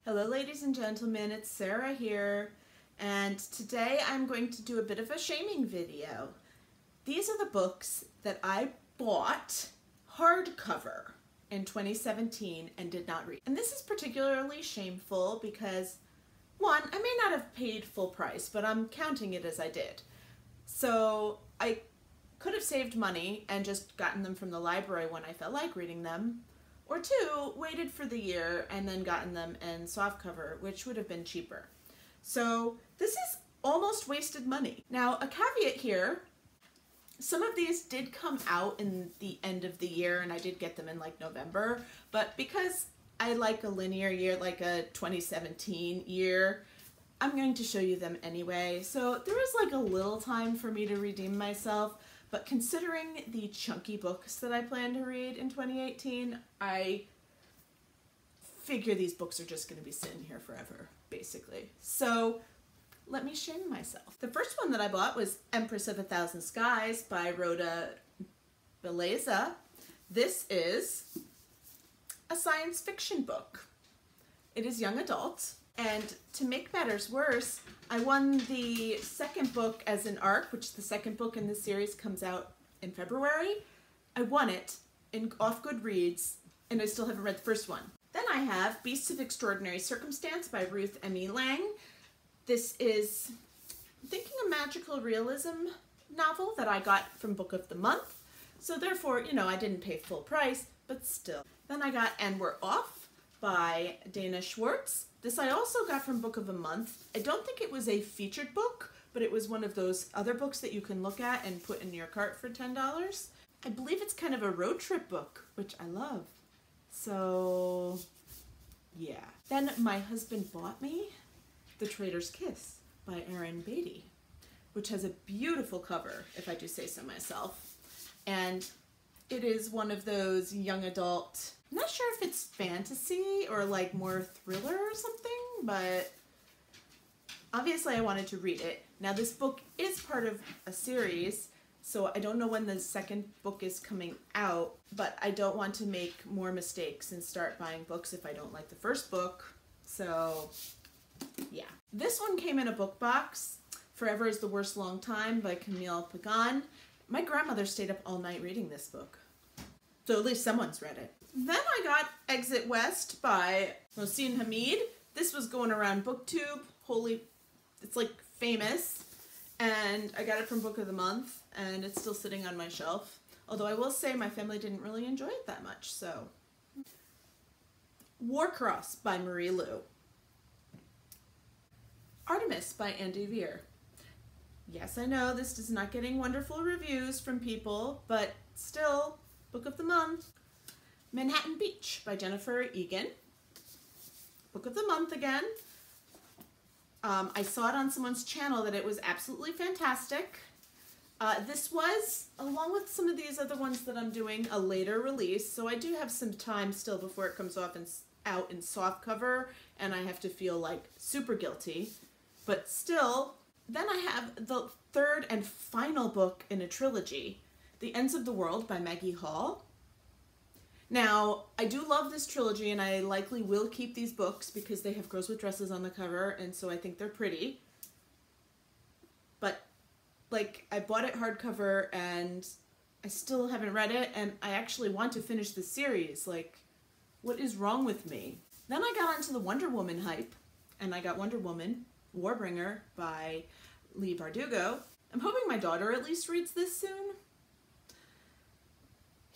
Hello ladies and gentlemen, it's Sarah here, and today I'm going to do a bit of a shaming video. These are the books that I bought hardcover in 2017 and did not read. And this is particularly shameful because, one, I may not have paid full price, but I'm counting it as I did. So I could have saved money and just gotten them from the library when I felt like reading them. Or two, waited for the year and then gotten them in softcover, which would have been cheaper. So this is almost wasted money. Now, a caveat here, some of these did come out in the end of the year and I did get them in like November, but because I like a linear year, like a 2017 year, I'm going to show you them anyway. So there was like a little time for me to redeem myself. But considering the chunky books that I plan to read in 2018, I figure these books are just going to be sitting here forever, basically. So let me shame myself. The first one that I bought was Empress of a Thousand Skies by Rhoda Beleza. This is a science fiction book. It is young adult. And to make matters worse, I won the second book as an ARC, which the second book in the series comes out in February. I won it off Goodreads, and I still haven't read the first one. Then I have Beasts of Extraordinary Circumstance by Ruth M.E. Lang. This is, I'm thinking, a magical realism novel that I got from Book of the Month. So therefore, you know, I didn't pay full price, but still. Then I got And We're Off by Dana Schwartz. This I also got from Book of the Month. I don't think it was a featured book, but it was one of those other books that you can look at and put in your cart for $10. I believe it's kind of a road trip book, which I love. So, yeah. Then my husband bought me The Traitor's Kiss by Erin Beatty, which has a beautiful cover, if I do say so myself. And it is one of those young adult, I'm not sure if it's fantasy or like more thriller or something, but obviously I wanted to read it. Now this book is part of a series, so I don't know when the second book is coming out, but I don't want to make more mistakes and start buying books if I don't like the first book. So yeah. This one came in a book box, Forever is the Worst Long Time by Camille Pagan. My grandmother stayed up all night reading this book. So at least someone's read it. Then I got Exit West by Mohsin Hamid. This was going around BookTube. It's like famous. And I got it from Book of the Month, and it's still sitting on my shelf. Although I will say my family didn't really enjoy it that much, so. Warcross by Marie Lu. Artemis by Andy Weir. Yes, I know this is not getting wonderful reviews from people, but still, Book of the Month. Manhattan Beach by Jennifer Egan. Book of the Month again. I saw it on someone's channel that it was absolutely fantastic. This was, along with some of these other ones that I'm doing, a later release, so I do have some time still before it comes out in softcover, and I have to feel like super guilty. But still, then I have the third and final book in a trilogy, The Ends of the World by Maggie Hall. Now, I do love this trilogy, and I likely will keep these books because they have girls with dresses on the cover, and so I think they're pretty. But, like, I bought it hardcover, and I still haven't read it, and I actually want to finish the series. Like, what is wrong with me? Then I got onto the Wonder Woman hype, and I got Wonder Woman, Warbringer by Leigh Bardugo. I'm hoping my daughter at least reads this soon.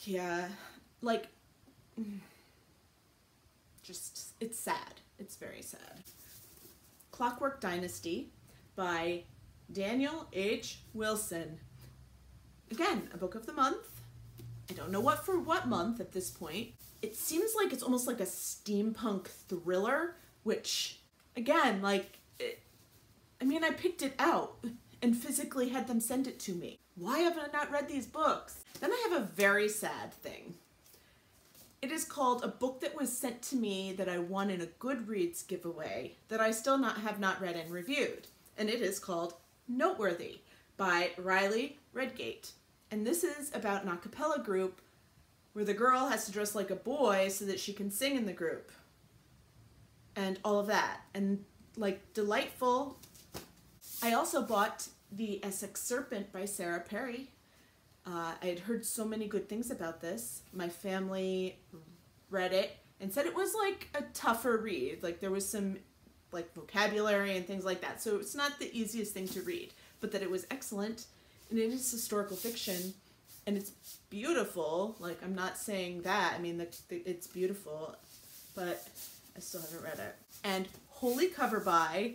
Yeah, like, just, it's sad. It's very sad. Clockwork Dynasty by Daniel H. Wilson. Again, a book of the month. I don't know what month at this point. It seems like it's almost like a steampunk thriller, which, again, like, I picked it out and physically had them send it to me. Why have I not read these books? Then I have a very sad thing. It is called a book that was sent to me that I won in a Goodreads giveaway that I still have not read and reviewed. And it is called Noteworthy by Riley Redgate. And this is about an a cappella group where the girl has to dress like a boy so that she can sing in the group. and all of that, and like delightful. I also bought The Essex Serpent by Sarah Perry. I had heard so many good things about this. My family read it and said it was like a tougher read. Like there was some like vocabulary and things like that. So it's not the easiest thing to read, but that it was excellent. And it is historical fiction and it's beautiful. Like I'm not saying that. I mean, it's beautiful, but I still haven't read it. And Holy Cover by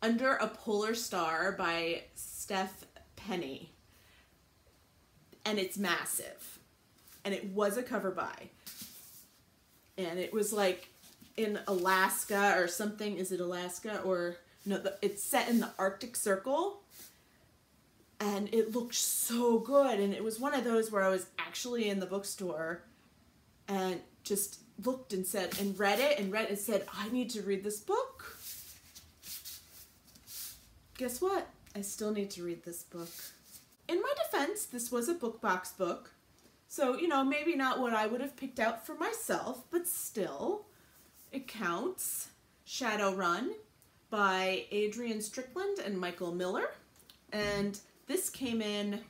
Under a Polar Star by Steph Penny. And it's massive. And it was a cover by. And it was like in Alaska or something. Is it Alaska? Or no, it's set in the Arctic Circle. And it looked so good. And it was one of those where I was actually in the bookstore and just looked and said, and read it and said, I need to read this book. Guess what? I still need to read this book. In my defense, this was a book box book. So, you know, maybe not what I would have picked out for myself, but still, it counts. Shadowrun by Adrian Strickland and Michael Miller. And this came in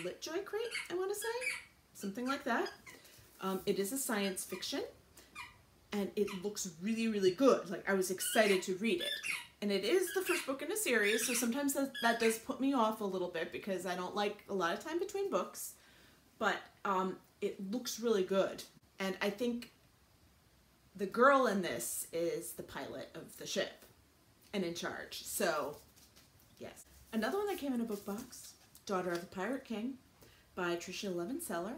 Litjoy Crate, I want to say. Something like that. It is a science fiction. And it looks really, really good. Like, I was excited to read it. And it is the first book in a series, so sometimes that does put me off a little bit because I don't like a lot of time between books. But it looks really good. And I think the girl in this is the pilot of the ship and in charge. So, yes. Another one that came in a book box, Daughter of the Pirate King by Tricia Levenseller.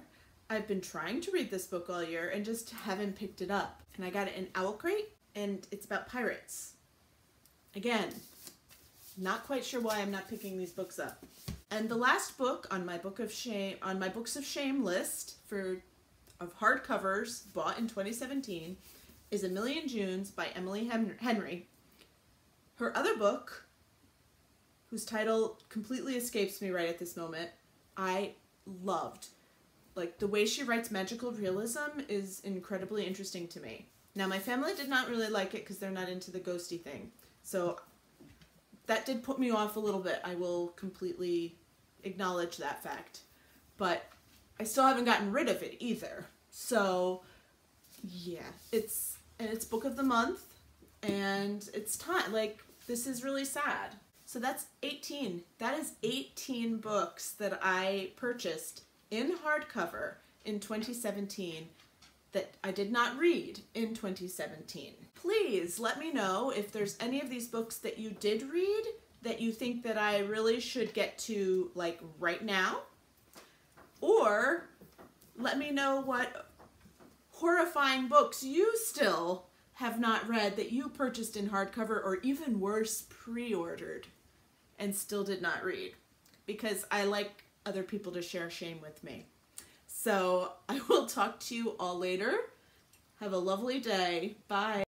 I've been trying to read this book all year and just haven't picked it up. And I got it in Owl Crate, and it's about pirates. Again, not quite sure why I'm not picking these books up. And the last book on my Books of Shame list of hardcovers bought in 2017 is A Million Junes by Emily Henry. Her other book, whose title completely escapes me right at this moment, I loved. Like, the way she writes magical realism is incredibly interesting to me. Now, my family did not really like it because they're not into the ghosty thing. So that did put me off a little bit. I will completely acknowledge that fact. But I still haven't gotten rid of it either. So yeah, it's book of the month and it's time. Like, this is really sad. So that's 18. That is 18 books that I purchased in hardcover in 2017 that I did not read in 2017. Please let me know if there's any of these books that you did read that you think that I really should get to, like, right now. Or let me know what horrifying books you still have not read that you purchased in hardcover, or even worse, pre-ordered and still did not read. Because I like other people to share shame with me. So I will talk to you all later. Have a lovely day. Bye.